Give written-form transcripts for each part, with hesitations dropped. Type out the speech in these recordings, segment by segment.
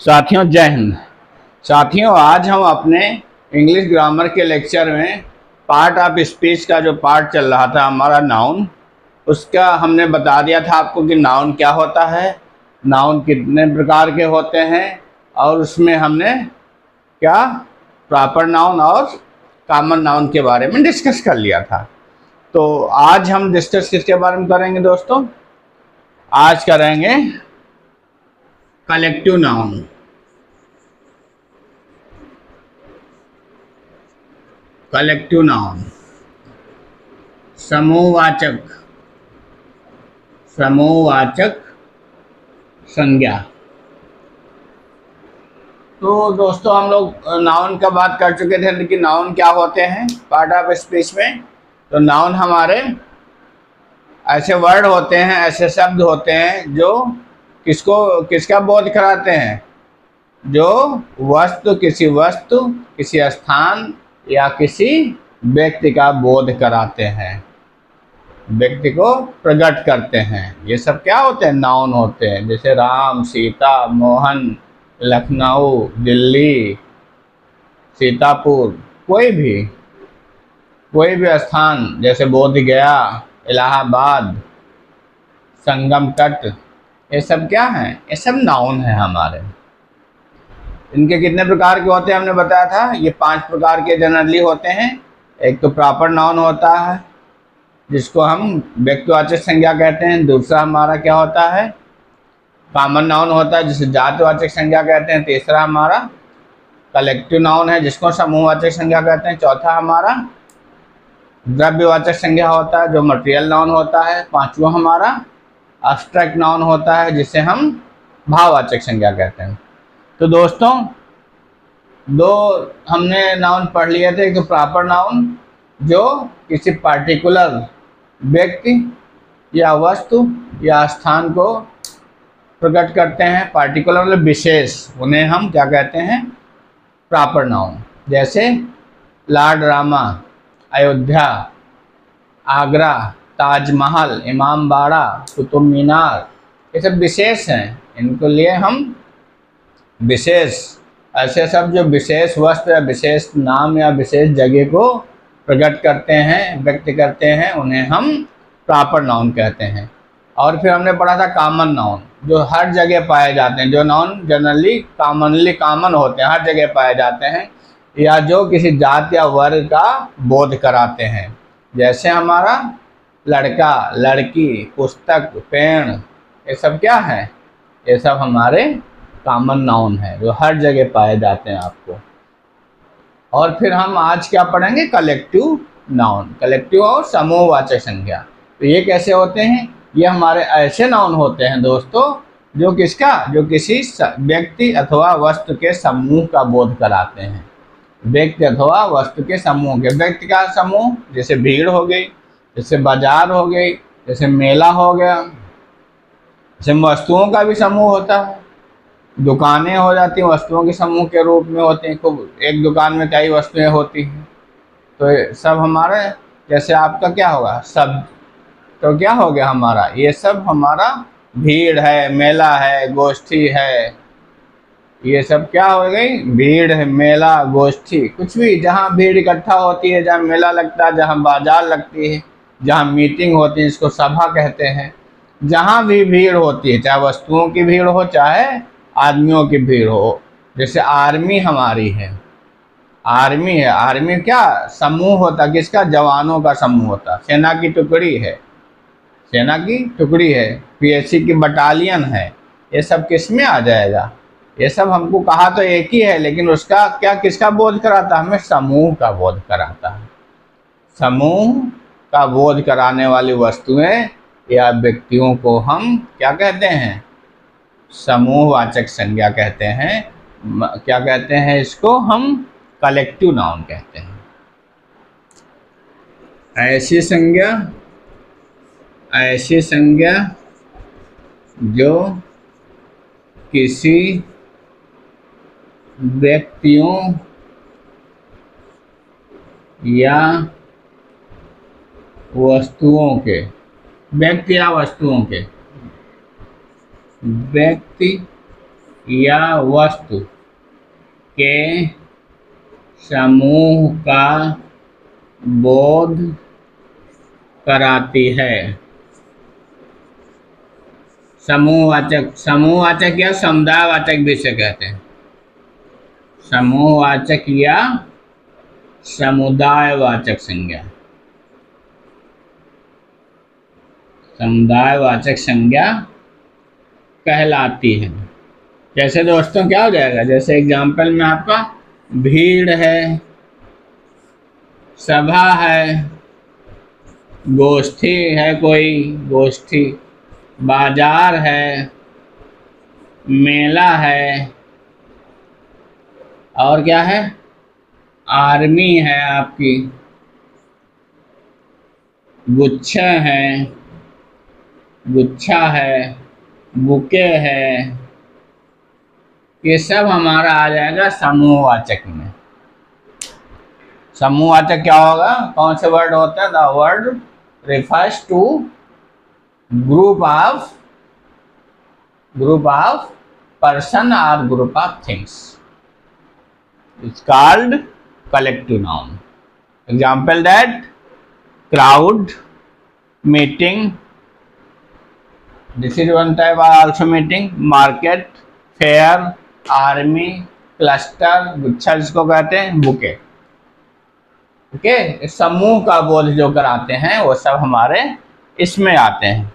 साथियों जय हिंद। साथियों आज हम अपने इंग्लिश ग्रामर के लेक्चर में पार्ट ऑफ स्पीच का जो पार्ट चल रहा था हमारा नाउन, उसका हमने बता दिया था आपको कि नाउन क्या होता है, नाउन कितने प्रकार के होते हैं, और उसमें हमने क्या प्रॉपर नाउन और कॉमन नाउन के बारे में डिस्कस कर लिया था। तो आज हम डिस्कस किसके बारे में करेंगे दोस्तों? आज करेंगे कलेक्टिव नाउन। कलेक्टिव नाउन समूहवाचक संज्ञा। तो दोस्तों हम लोग नाउन का बात कर चुके थे, लेकिन नाउन क्या होते हैं पार्ट ऑफ स्पीच में। तो नाउन हमारे ऐसे वर्ड होते हैं, ऐसे शब्द होते हैं जो किसका बोध कराते हैं, जो किसी वस्तु, किसी स्थान या किसी व्यक्ति का बोध कराते हैं, व्यक्ति को प्रकट करते हैं। ये सब क्या होते हैं? नाउन होते हैं। जैसे राम, सीता, मोहन, लखनऊ, दिल्ली, सीतापुर, कोई भी स्थान, जैसे बोध गया, इलाहाबाद, संगम तट, ये सब क्या हैं? ये सब नाउन है हमारे। इनके कितने प्रकार के होते हैं हमने बताया था, ये 5 प्रकार के जनरली होते हैं। एक तो प्रॉपर नाउन होता है जिसको हम व्यक्तिवाचक संज्ञा कहते हैं। दूसरा हमारा क्या होता है? कॉमन नाउन होता है जिसे जातिवाचक संज्ञा कहते हैं। तीसरा हमारा कलेक्टिव नाउन है जिसको समूहवाचक संज्ञा कहते हैं। चौथा हमारा द्रव्यवाचक संज्ञा होता है जो मटेरियल नाउन होता है। पांचवा हमारा एब्स्ट्रैक्ट नाउन होता है जिसे हम भाववाचक संज्ञा कहते हैं। तो दोस्तों दो हमने नाउन पढ़ लिए थे। एक तो प्रॉपर नाउन जो किसी पार्टिकुलर व्यक्ति या वस्तु या स्थान को प्रकट करते हैं। पार्टिकुलर मतलब विशेष, उन्हें हम क्या कहते हैं? Proper noun. जैसे लॉर्ड रामा, अयोध्या, आगरा, ताजमहल, इमामबाड़ा, कुतुब मीनार, ये सब विशेष हैं। इनको लिए हम विशेष, ऐसे सब जो विशेष वस्तु या विशेष नाम या विशेष जगह को प्रकट करते हैं, व्यक्त करते हैं, उन्हें हम प्रॉपर नाउन कहते हैं। और फिर हमने पढ़ा था कॉमन नाउन जो हर जगह पाए जाते हैं, जो नाउन जनरली कॉमन होते हैं, हर जगह पाए जाते हैं, या जो किसी जाति या वर्ग का बोध कराते हैं। जैसे हमारा लड़का, लड़की, पुस्तक, पेड़, ये सब क्या है? ये सब हमारे कॉमन नाउन है जो हर जगह पाए जाते हैं आपको। और फिर हम आज क्या पढ़ेंगे? कलेक्टिव नाउन, कलेक्टिव और समूहवाचक संज्ञा। तो ये कैसे होते हैं? ये हमारे ऐसे नाउन होते हैं दोस्तों जो किसी व्यक्ति अथवा वस्तु के समूह का बोध कराते हैं। व्यक्ति अथवा वस्तु के समूह के, व्यक्ति का समूह जैसे भीड़ हो गई, जैसे बाजार हो गई, जैसे मेला हो गया। जैसे वस्तुओं का भी समूह होता है, दुकानें हो जाती हैं वस्तुओं के समूह के रूप में होती हैं। खूब एक दुकान में कई वस्तुएं होती हैं। तो सब हमारे, जैसे आपका क्या होगा? सब, तो क्या हो गया हमारा? ये सब हमारा भीड़ है, मेला है, गोष्ठी है। ये सब क्या हो गई? भीड़ है, मेला, गोष्ठी, कुछ भी जहाँ भीड़ इकट्ठा होती है, जहाँ मेला लगता है, जहाँ बाजार लगती है, जहाँ मीटिंग होती है, इसको सभा कहते हैं। जहाँ भी भीड़ होती है, चाहे वस्तुओं की भीड़ हो चाहे आदमियों की भीड़ हो। जैसे आर्मी हमारी है, आर्मी है, आर्मी क्या समूह होता? किसका? जवानों का समूह होता। सेना की टुकड़ी है, सेना की टुकड़ी है। पीएससी की बटालियन है। ये सब किस में आ जाएगा? ये सब हमको कहा तो एक ही है, लेकिन उसका क्या, किसका बोध कराता? हमें समूह का बोध कराता है। समूह का बोध कराने वाली वस्तुएं या व्यक्तियों को हम क्या कहते हैं? समूहवाचक संज्ञा कहते हैं। क्या कहते हैं इसको? हम कलेक्टिव नाउन कहते हैं। ऐसी संज्ञा जो किसी व्यक्तियों या वस्तुओं के, व्यक्ति या वस्तुओं के, व्यक्ति या वस्तु के समूह का बोध कराती है। समूहवाचक या समुदायवाचक भी इसे कहते हैं। समूहवाचक या समुदायवाचक संज्ञा। समुदायवाचक संज्ञा कहलाती है। जैसे दोस्तों क्या हो जाएगा, जैसे एग्जाम्पल में आपका भीड़ है, सभा है, गोष्ठी है, कोई गोष्ठी, बाजार है, मेला है, और क्या है, आर्मी है आपकी, गुच्छा है, बुके है, ये सब हमारा आ जाएगा समूहवाचक में। समूहवाचक क्या होगा, कौन से वर्ड होता है, the word refers to group of person or group of things. It's called collective noun. Example that crowd, meeting, this is one type of also meeting, market, fair, army, cluster, गुच्छा जिसको कहते हैं, bouquet. Okay, समूह का बोध जो कराते हैं वो सब हमारे इसमें आते हैं।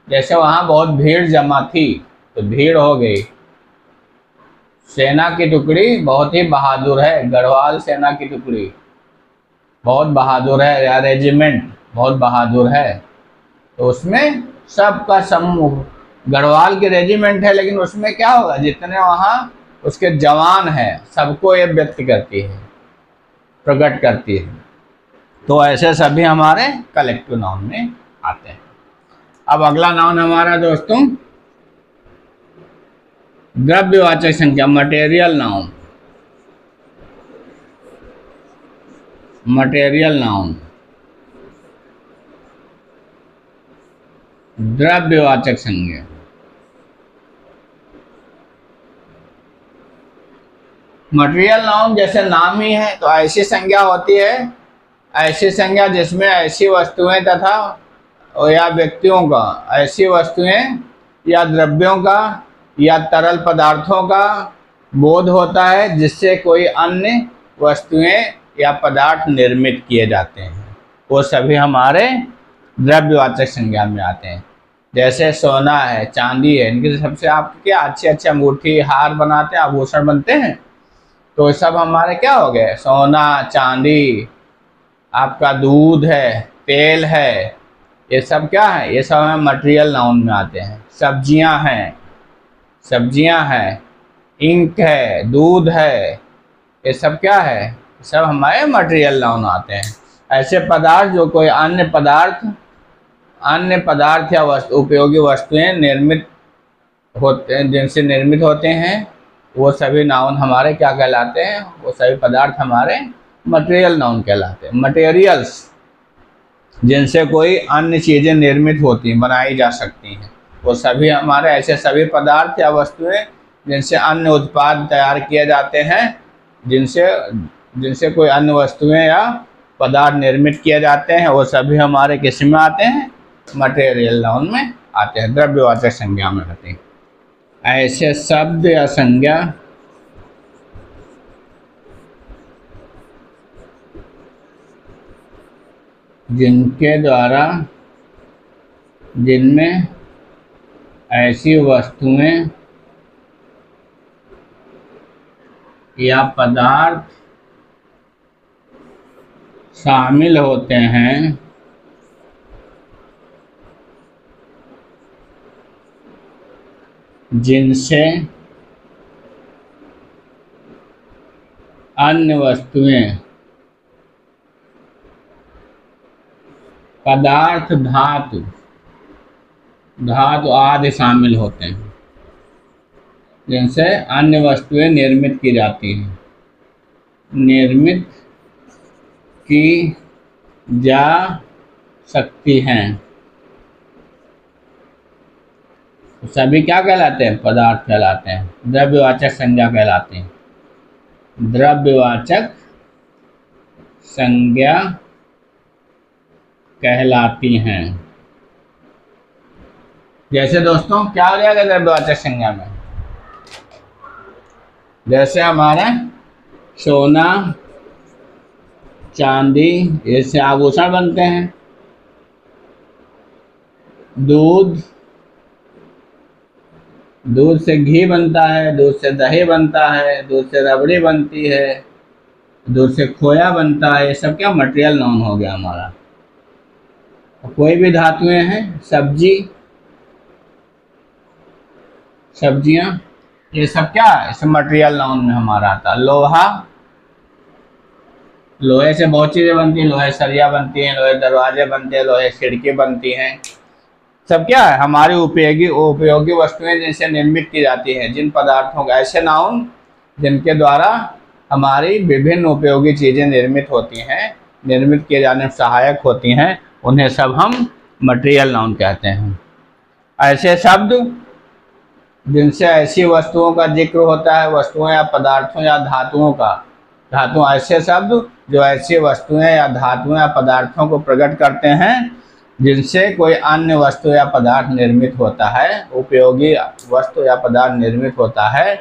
जैसे वहाँ बहुत भीड़ जमा थी तो भीड़ हो गई। सेना की टुकड़ी बहुत ही बहादुर है, गढ़वाल सेना की टुकड़ी बहुत बहादुर है, या रेजिमेंट बहुत बहादुर है, तो उसमें सबका समूह, गढ़वाल की रेजिमेंट है लेकिन उसमें क्या होगा, जितने वहाँ उसके जवान हैं सबको ये व्यक्त करती है, प्रकट करती है। तो ऐसे सभी हमारे कलेक्टिव नाउन में आते हैं। अब अगला नाउन हमारा दोस्तों द्रव्यवाचक संख्या, मटेरियल नाउन। मटेरियल नाउन, द्रव्यवाचक संज्ञा। मटेरियल नाउन जैसे नाम ही है तो ऐसी संज्ञा होती है, ऐसी संज्ञा जिसमें ऐसी वस्तुएं तथा या व्यक्तियों का, ऐसी वस्तुएं या द्रव्यों का या तरल पदार्थों का बोध होता है जिससे कोई अन्य वस्तुएं या पदार्थ निर्मित किए जाते हैं, वो सभी हमारे द्रव्यवाचक संज्ञा में आते हैं। जैसे सोना है, चांदी है, इनके सबसे आपके क्या अच्छे अच्छे अंगूठी, हार बनाते हैं, आभूषण बनते हैं, तो सब हमारे क्या हो गए, सोना, चांदी, आपका दूध है, तेल है, ये सब क्या है, ये सब हमें मटेरियल नाउन में आते हैं। सब्जियां हैं, इंक है, दूध है, ये सब क्या है, सब हमारे मटेरियल नाउन आते हैं। ऐसे पदार्थ जो कोई अन्य पदार्थ या उपयोगी वस्तुएं निर्मित होते हैं, जिनसे निर्मित होते हैं, वो सभी नाउन हमारे क्या कहलाते हैं, वो सभी पदार्थ हमारे मटेरियल नाउन कहलाते हैं। मटेरियल्स जिनसे कोई अन्य चीज़ें निर्मित होती हैं, बनाई जा सकती हैं, वो सभी हमारे ऐसे सभी पदार्थ या वस्तुएं जिनसे अन्य उत्पाद तैयार किए जाते हैं, जिनसे कोई अन्य वस्तुएं या पदार्थ निर्मित किए जाते हैं, वो सभी हमारे किस में आते हैं, मटेरियल नाउन में आते हैं, द्रव्यवाचक संज्ञा में आते हैं। ऐसे शब्द या संज्ञा जिनके द्वारा, जिनमें ऐसी वस्तुएं या पदार्थ शामिल होते हैं जिनसे अन्य वस्तुएं, पदार्थ, धातु आदि शामिल होते हैं, जिनसे अन्य वस्तुएं निर्मित की जाती हैं, निर्मित की जा सकती हैं, सभी क्या कहलाते हैं? पदार्थ कहलाते हैं, द्रव्यवाचक संज्ञा कहलाते हैं, द्रव्यवाचक संज्ञा कहलाती हैं। जैसे दोस्तों क्या हो जाएगा द्रव्यवाचक संज्ञा में? जैसे हमारा सोना, चांदी, इससे आभूषण बनते हैं। दूध, दूध से घी बनता है, दूध से दही बनता है, दूध से रबड़ी बनती है, दूध से खोया बनता है। ये सब क्या मटेरियल नाउन हो गया हमारा। कोई भी धातुएं हैं, सब्जी, सब्जियां, ये सब क्या है? सब मटेरियल नाउन में हमारा आता है। लोहा, लोहे से बहुत चीजें बनती हैं, लोहे सरिया बनती हैं, लोहे दरवाजे बनते हैं, लोहे खिड़की बनती हैं। सब क्या है? हमारी उपयोगी वस्तुएं जिनसे निर्मित की जाती हैं, जिन पदार्थों का, ऐसे नाउन जिनके द्वारा हमारी विभिन्न उपयोगी चीजें निर्मित होती हैं, निर्मित किए जाने में सहायक होती हैं, उन्हें सब हम मटेरियल नाउन कहते हैं। ऐसे शब्द जिनसे ऐसी वस्तुओं का जिक्र होता है, वस्तुओं या पदार्थों या धातुओं का, धातु, ऐसे शब्द जो ऐसी वस्तुएं या धातुओं या पदार्थों को प्रकट करते हैं जिनसे कोई अन्य वस्तु या पदार्थ निर्मित होता है, उपयोगी वस्तु या पदार्थ निर्मित होता है।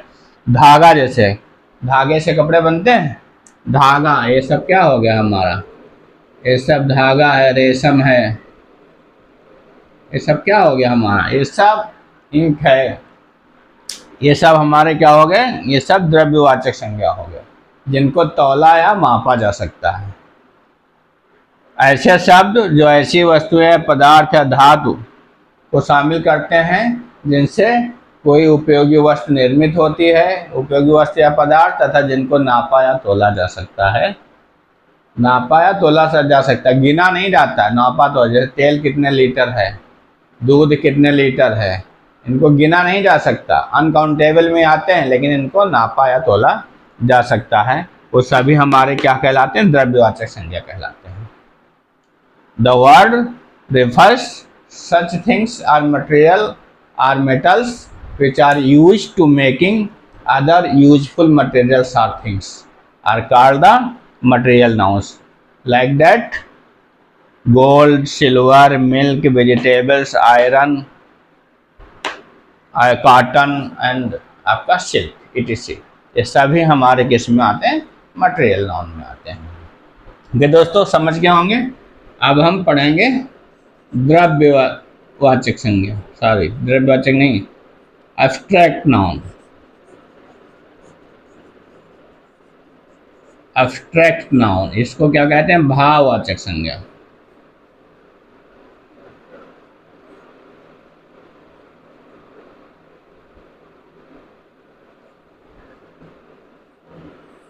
धागा, जैसे धागे से कपड़े बनते हैं, धागा, ये सब क्या हो गया हमारा? ये सब धागा है, रेशम है, ये सब क्या हो गया हमारा? ये सब इंक है, ये सब हमारे क्या हो गए? ये सब द्रव्यवाचक संज्ञा हो गए, जिनको तौला या मापा जा सकता है। ऐसे शब्द जो ऐसी वस्तुएं, पदार्थ या धातु को शामिल करते हैं जिनसे कोई उपयोगी वस्तु निर्मित होती है, उपयोगी वस्तु या पदार्थ, तथा जिनको नापा या तोला जा सकता है। नापा या तोला जा सकता है, गिना नहीं जाता है, नापा तो, जैसे तेल कितने लीटर है, दूध कितने लीटर है, इनको गिना नहीं जा सकता, अनकाउंटेबल में आते हैं, लेकिन इनको नापा या तोला जा सकता है। वो सभी हमारे क्या कहलाते हैं? द्रव्यवाचक संज्ञा कहलाते हैं। The word refers such things are material or metals which are used to making other useful materials or things are called the material nouns. Like that, gold, silver, milk, vegetables, iron, cotton and आपका silk, etc. ये सभी हमारे किस में आते हैं? Material noun में आते हैं। ये दोस्तों समझ गए होंगे। अब हम पढ़ेंगे द्रव्यवाचक संज्ञा, सॉरी द्रव्यवाचक नहीं, एब्स्ट्रैक्ट नाउन। एब्स्ट्रैक्ट नाउन, इसको क्या कहते हैं? भाववाचक संज्ञा।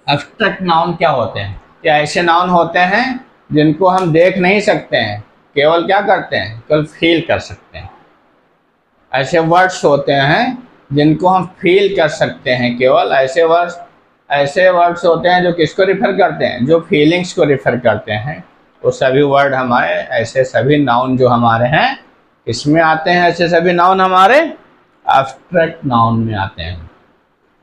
एब्स्ट्रैक्ट नाउन क्या होते हैं? क्या ऐसे नाउन होते हैं जिनको हम देख नहीं सकते हैं, केवल क्या करते हैं? केवल फील कर सकते हैं। ऐसे वर्ड्स होते हैं जिनको हम फील कर सकते हैं केवल। ऐसे वर्ड्स होते हैं जो किसको रिफ़र करते हैं? जो फीलिंग्स को रिफ़र करते हैं। वो सभी वर्ड हमारे, ऐसे सभी नाउन जो हमारे हैं, इसमें आते हैं। ऐसे सभी नाउन हमारे एब्स्ट्रैक्ट नाउन में आते हैं।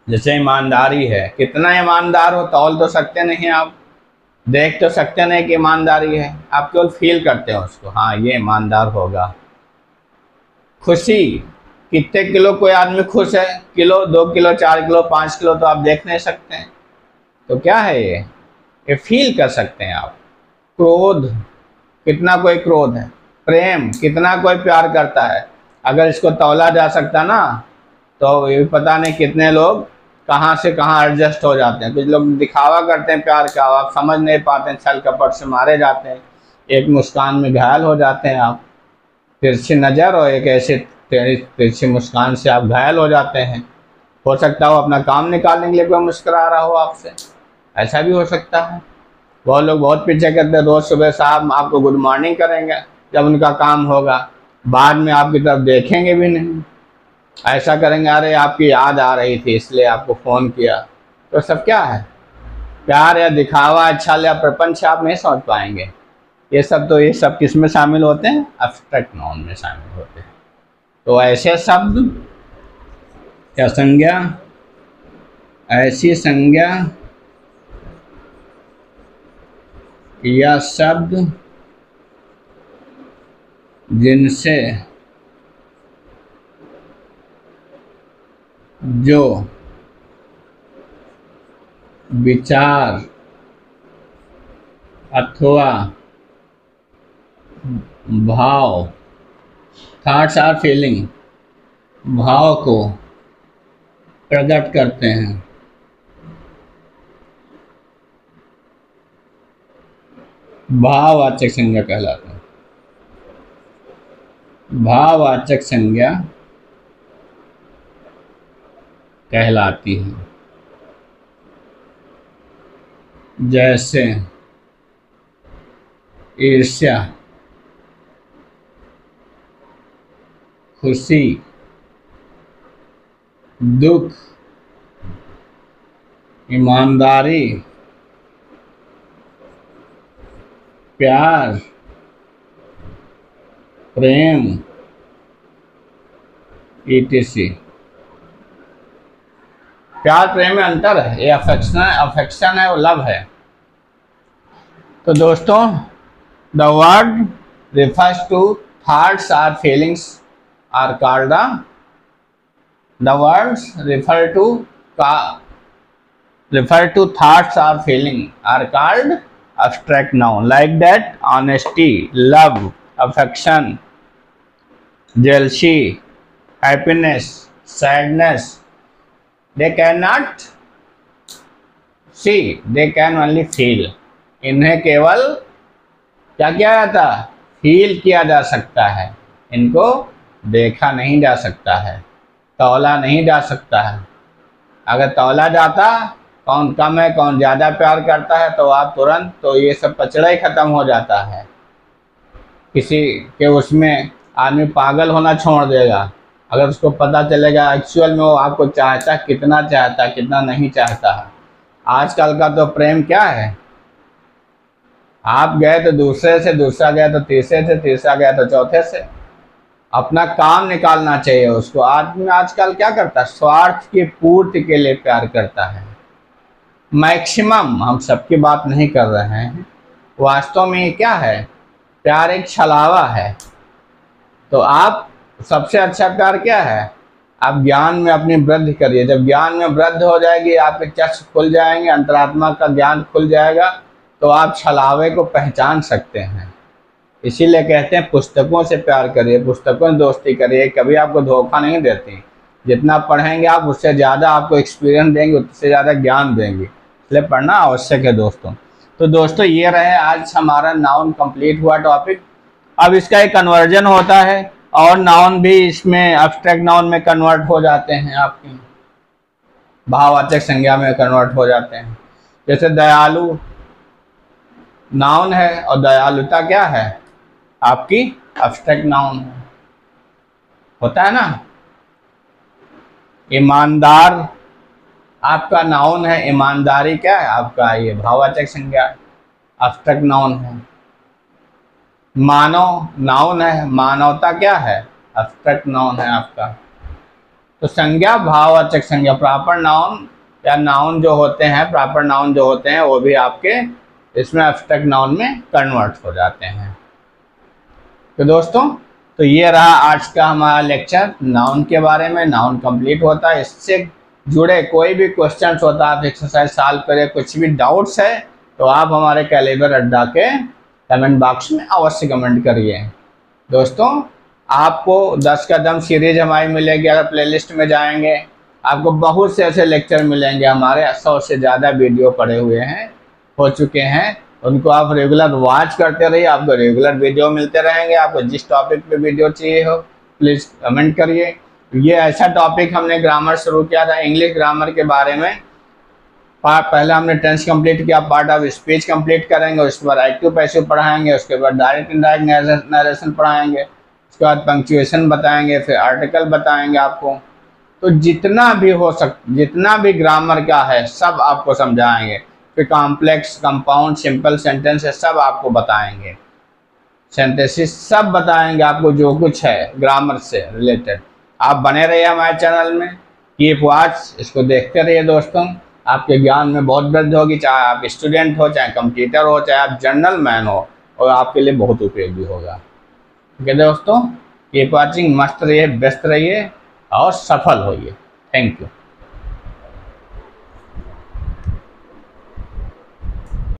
जैसे ईमानदारी है, कितना ईमानदार हो तौल तो सकते नहीं आप, देख तो सकते नहीं कि ईमानदारी है, आप केवल फील करते हो उसको, हाँ ये ईमानदार होगा। खुशी, कितने किलो कोई आदमी खुश है? किलो, 2 किलो, 4 किलो, 5 किलो तो आप देख नहीं सकते हैं, तो क्या है ये फील कर सकते हैं आप। क्रोध, कितना कोई क्रोध है। प्रेम, कितना कोई प्यार करता है। अगर इसको तौला जा सकता ना, तो ये पता नहीं कितने लोग कहाँ से कहाँ एडजस्ट हो जाते हैं। कुछ लोग दिखावा करते हैं प्यार का, आप समझ नहीं पाते हैं, छल कपट से मारे जाते हैं, एक मुस्कान में घायल हो जाते हैं आप। तिरछी नज़र और एक ऐसे तिरछी मुस्कान से आप घायल हो जाते हैं। हो सकता हो अपना काम निकालने के लिए कोई मुस्कुरा रहा हो आपसे, ऐसा भी हो सकता है। बहुत लोग बहुत पीछे करते हैं, रोज़ सुबह साहब आपको गुड मॉर्निंग करेंगे जब उनका काम होगा, बाद में आपकी तरफ देखेंगे भी नहीं, ऐसा करेंगे अरे आपकी याद आ रही थी इसलिए आपको फ़ोन किया। तो सब क्या है? प्यार या दिखावा, अच्छा या प्रपंच आप नहीं समझ पाएंगे। ये सब किस में शामिल होते हैं? एब्स्ट्रैक्ट नाउन में शामिल होते हैं। तो ऐसे शब्द क्या संज्ञा, ऐसी संज्ञा या शब्द जिनसे जो विचार अथवा भाव, थॉट्स आर फीलिंग, भाव को प्रकट करते हैं, भाववाचक संज्ञा कहलाते हैं। भाववाचक संज्ञा कहलाती है। जैसे ईर्ष्या, खुशी, दुख, ईमानदारी, प्यार, प्रेम, etc। प्यार प्रेम में अंतर है, ये अफेक्शन है, वो लव है। तो दोस्तों, the word refers to thoughts or feelings are called the words refer to thoughts or feeling are called abstract noun, like that honesty, love, affection, jealousy, happiness, sadness. They cannot see, they can only feel। इन्हें केवल क्या किया जाता, feel किया जा सकता है, इनको देखा नहीं जा सकता है, तौला नहीं जा सकता है। अगर तौला जाता कौन कम है कौन ज़्यादा प्यार करता है तो आप तुरंत तो ये सब पचड़ा ही ख़त्म हो जाता है। किसी के उसमें आदमी पागल होना छोड़ देगा अगर उसको पता चलेगा एक्चुअल में वो आपको चाहता, कितना नहीं चाहता है। आजकल का तो प्रेम क्या है, आप गए तो दूसरे से, दूसरा गया तो तीसरे से, तीसरा गया तो चौथे से। अपना काम निकालना चाहिए उसको। आदमी आजकल क्या करता है, स्वार्थ की पूर्ति के लिए प्यार करता है। मैक्सिमम, हम सबकी बात नहीं कर रहे हैं, वास्तव में ये क्या है, प्यार एक छलावा है। तो आप सबसे अच्छा प्यार क्या है, आप ज्ञान में अपनी वृद्धि करिए। जब ज्ञान में वृद्धि हो जाएगी, आपके चक्षु खुल जाएंगे, अंतरात्मा का ज्ञान खुल जाएगा, तो आप छलावे को पहचान सकते हैं। इसीलिए कहते हैं पुस्तकों से प्यार करिए, पुस्तकों से दोस्ती करिए, कभी आपको धोखा नहीं देती। जितना पढ़ेंगे आप उससे ज़्यादा आपको एक्सपीरियंस देंगे, उससे ज़्यादा ज्ञान देंगे, इसलिए पढ़ना आवश्यक है दोस्तों। तो दोस्तों ये रहे आज हमारा नाउन कंप्लीट हुआ टॉपिक। अब इसका एक कन्वर्जन होता है और नाउन भी इसमें एब्स्ट्रैक्ट नाउन में कन्वर्ट हो जाते हैं, आपकी भाववाचक संज्ञा में कन्वर्ट हो जाते हैं। जैसे दयालु नाउन है और दयालुता क्या है, आपकी एब्स्ट्रैक्ट नाउन है, होता है ना। ईमानदार आपका नाउन है, ईमानदारी क्या है आपका, ये भाववाचक संज्ञा एब्स्ट्रैक्ट नाउन है। मानव नाउन है, मानवता क्या है, एब्स्ट्रैक्ट नाउन है आपका। तो संज्ञा भाववाचक संज्ञा, प्रॉपर नाउन या नाउन जो होते हैं, प्रॉपर नाउन जो होते हैं वो भी आपके इसमें एब्स्ट्रैक्ट नाउन में कन्वर्ट हो जाते हैं। तो दोस्तों, तो ये रहा आज का हमारा लेक्चर नाउन के बारे में। नाउन कंप्लीट होता है, इससे जुड़े कोई भी क्वेश्चंस होता है, आप एक्सरसाइज सॉल्व करें, कुछ भी डाउट्स है तो आप हमारे कैलिबर अड्डा के कमेंट बॉक्स में अवश्य कमेंट करिए। दोस्तों, आपको 10 कदम सीरीज हमारी मिलेगी, अगर प्लेलिस्ट में जाएंगे आपको बहुत से ऐसे लेक्चर मिलेंगे। हमारे 100 से ज़्यादा वीडियो पड़े हुए हैं, हो चुके हैं, उनको आप रेगुलर वॉच करते रहिए, आपको रेगुलर वीडियो मिलते रहेंगे। आपको जिस टॉपिक पे वीडियो चाहिए हो प्लीज़ कमेंट करिए। ये ऐसा टॉपिक हमने ग्रामर शुरू किया था, इंग्लिश ग्रामर के बारे में। पहले हमने टेंस कंप्लीट किया, पार्ट ऑफ स्पीच कंप्लीट करेंगे, उसके बाद एक्टिव पैसिव पढ़ाएंगे, उसके बाद डायरेक्ट इनडायरेक्ट नरेशन पढ़ाएंगे, उसके बाद पंक्चुएशन बताएंगे, फिर आर्टिकल बताएंगे आपको। तो जितना भी ग्रामर का है सब आपको समझाएंगे। फिर कॉम्प्लेक्स, कंपाउंड, सिंपल सेंटेंस है सब आपको बताएंगे। सिंथेसिस सब बताएंगे आपको, जो कुछ है ग्रामर से रिलेटेड। आप बने रहिए हमारे चैनल में, कीप वॉच, इसको देखते रहिए दोस्तों। आपके ज्ञान में बहुत वृद्धि होगी, चाहे आप स्टूडेंट हो, चाहे कंप्यूटर हो, चाहे आप जर्नल मैन हो, और आपके लिए बहुत उपयोगी होगा। ठीक है दोस्तों, कीप वॉचिंग, मस्त रहिए, व्यस्त रहिए और सफल होइए। Thank you.